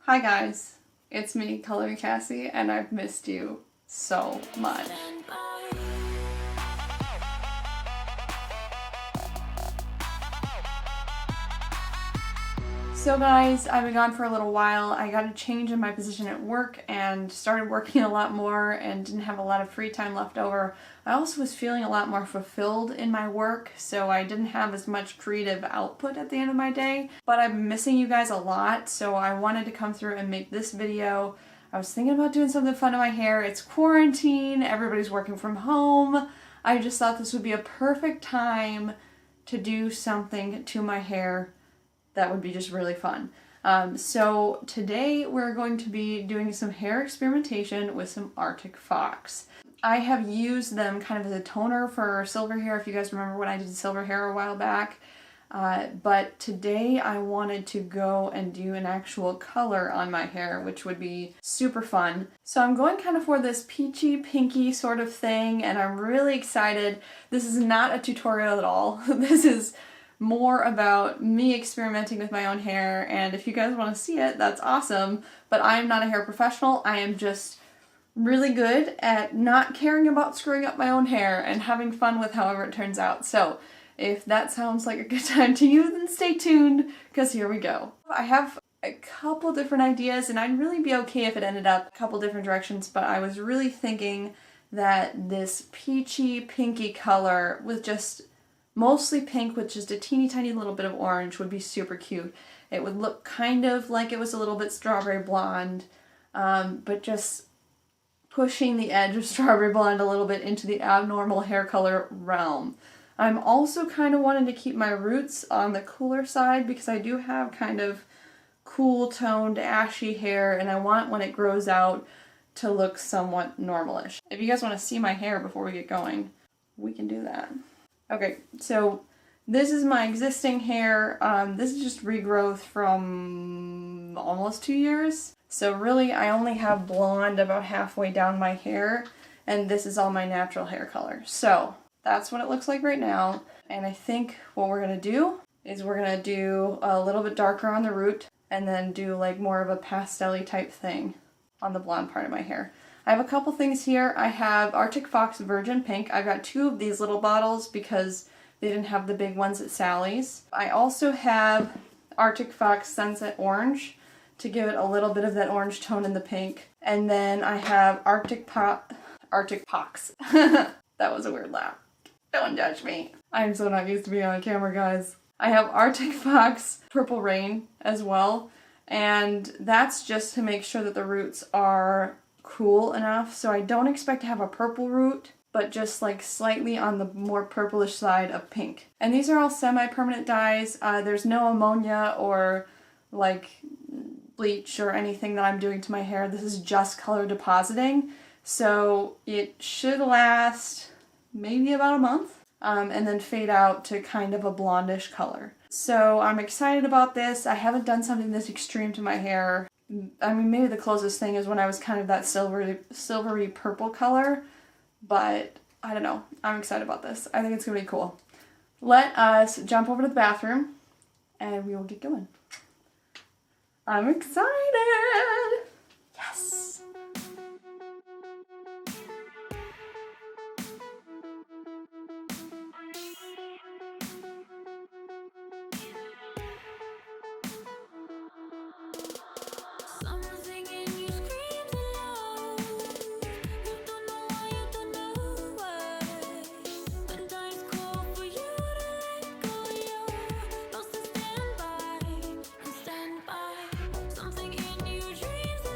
Hi guys, it's me, ColorMeCassie, and I've missed you so much. So guys, I've been gone for a little while. I got a change in my position at work and started working a lot more and didn't have a lot of free time left over. I also was feeling a lot more fulfilled in my work, so I didn't have as much creative output at the end of my day. But I'm missing you guys a lot, so I wanted to come through and make this video. I was thinking about doing something fun to my hair. It's quarantine, everybody's working from home. I just thought this would be a perfect time to do something to my hair that would be just really fun. So today we're going to be doing some hair experimentation with some Arctic Fox. I have used them kind of as a toner for silver hair, if you guys remember when I did silver hair a while back. But today I wanted to go and do an actual color on my hair, which would be super fun. So I'm going kind of for this peachy, pinky sort of thing, and I'm really excited. This is not a tutorial at all. This is more about me experimenting with my own hair, and if you guys want to see it, that's awesome, but I'm not a hair professional. I am just really good at not caring about screwing up my own hair and having fun with however it turns out. So if that sounds like a good time to you, then stay tuned, because here we go. I have a couple different ideas, and I'd really be okay if it ended up a couple different directions, but I was really thinking that this peachy, pinky color with just mostly pink with just a teeny tiny little bit of orange would be super cute. It would look kind of like it was a little bit strawberry blonde, but just pushing the edge of strawberry blonde a little bit into the abnormal hair color realm. I'm also kind of wanting to keep my roots on the cooler side because I do have kind of cool toned ashy hair, and I want when it grows out to look somewhat normalish. If you guys want to see my hair before we get going, we can do that. Okay, so this is my existing hair. This is just regrowth from almost 2 years. So really, I only have blonde about halfway down my hair, and this is all my natural hair color. So that's what it looks like right now. And I think what we're gonna do is we're gonna do a little bit darker on the root, and then do like more of a pastel-y type thing on the blonde part of my hair. I have a couple things here. I have Arctic Fox Virgin Pink. I've got 2 of these little bottles because they didn't have the big ones at Sally's. I also have Arctic Fox Sunset Orange to give it a little bit of that orange tone in the pink. And then I have Arctic Pox. That was a weird laugh. Don't judge me. I'm so not used to being on camera, guys. I have Arctic Fox Purple Rain as well. And that's just to make sure that the roots are cool enough, so I don't expect to have a purple root, but just like slightly on the more purplish side of pink. And these are all semi-permanent dyes. There's no ammonia or like bleach or anything that I'm doing to my hair. This is just color depositing, so it should last maybe about a month, and then fade out to kind of a blondish color. So I'm excited about this. I haven't done something this extreme to my hair. I mean, maybe the closest thing is when I was kind of that silvery purple color, but I don't know. I'm excited about this. I think it's gonna be cool. Let us jump over to the bathroom and we will get going. I'm excited! Yes! Something in your dreams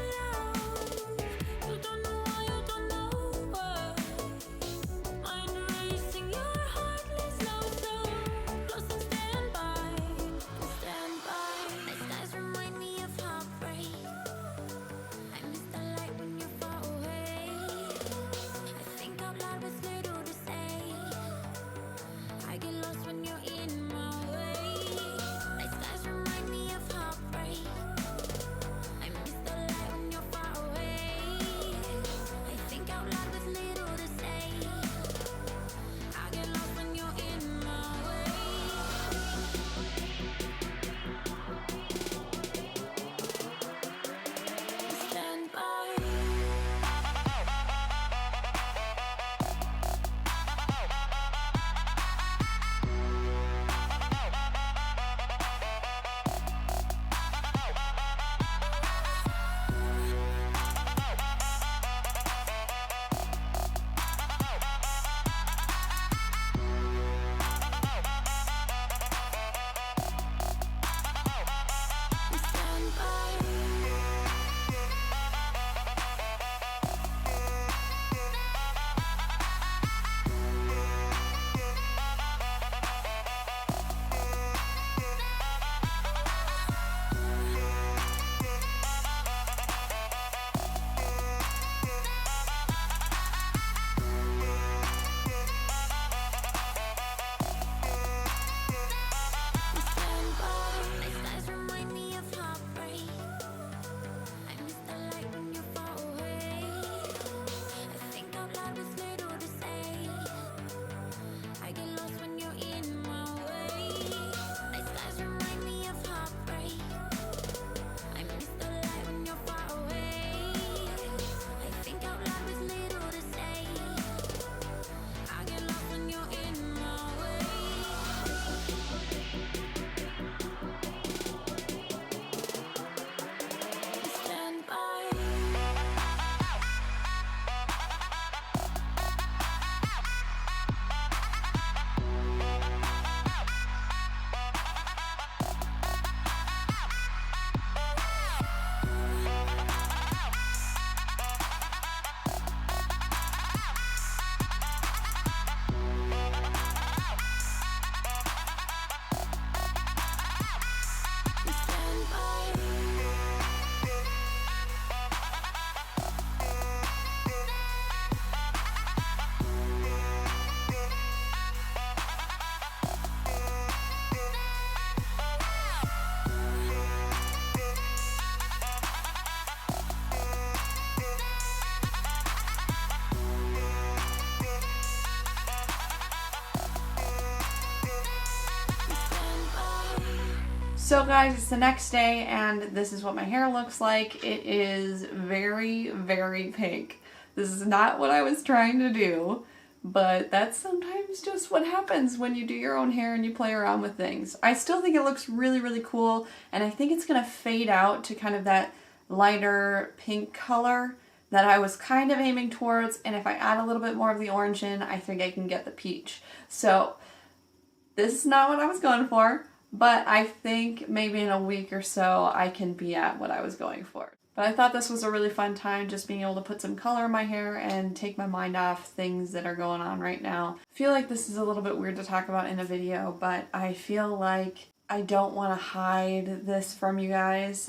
So guys, it's the next day and this is what my hair looks like. It is very, very pink. This is not what I was trying to do, but that's sometimes just what happens when you do your own hair and you play around with things. I still think it looks really, really cool, and I think it's gonna fade out to kind of that lighter pink color that I was kind of aiming towards, and if I add a little bit more of the orange in, I think I can get the peach. So this is not what I was going for, but I think maybe in a week or so I can be at what I was going for. But I thought this was a really fun time, just being able to put some color in my hair and take my mind off things that are going on right now. I feel like this is a little bit weird to talk about in a video, but I feel like I don't want to hide this from you guys.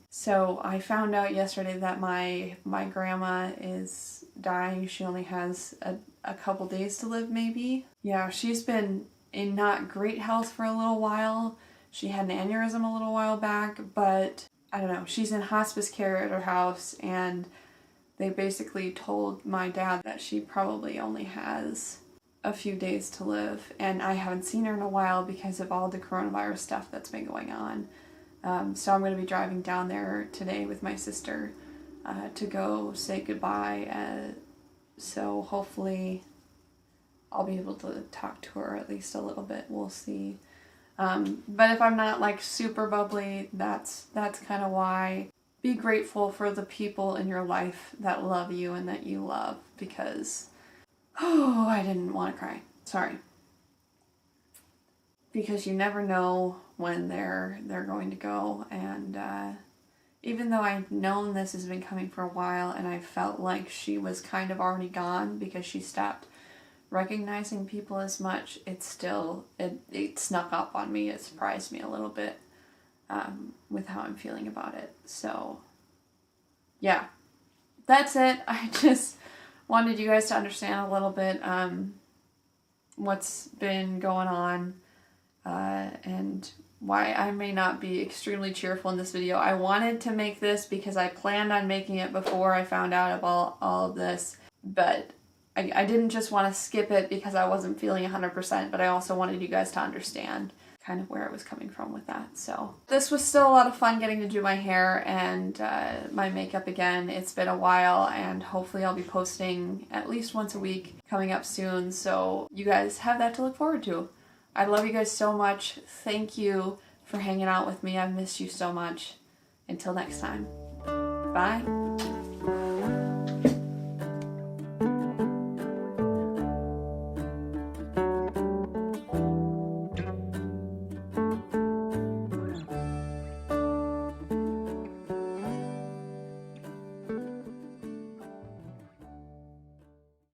So I found out yesterday that my grandma is dying. She only has a couple days to live, maybe. Yeah, she's been in not great health for a little while. She had an aneurysm a little while back, but I don't know, she's in hospice care at her house, and they basically told my dad that she probably only has a few days to live, and I haven't seen her in a while because of all the coronavirus stuff that's been going on. So I'm going to be driving down there today with my sister to go say goodbye, so hopefully I'll be able to talk to her at least a little bit. We'll see. But if I'm not like super bubbly, that's kind of why. Be grateful for the people in your life that love you and that you love, because oh, I didn't want to cry. Sorry. Because you never know when they're going to go, and even though I've known this has been coming for a while and I felt like she was kind of already gone because she stopped recognizing people as much, it still, it snuck up on me. It surprised me a little bit with how I'm feeling about it. So yeah, that's it. I just wanted you guys to understand a little bit what's been going on and why I may not be extremely cheerful in this video. I wanted to make this because I planned on making it before I found out about all of this, but I didn't just want to skip it because I wasn't feeling 100%, but I also wanted you guys to understand kind of where it was coming from with that. So this was still a lot of fun getting to do my hair and my makeup again. It's been a while, and hopefully I'll be posting at least once a week coming up soon, so you guys have that to look forward to. I love you guys so much. Thank you for hanging out with me. I've missed you so much. Until next time. Bye.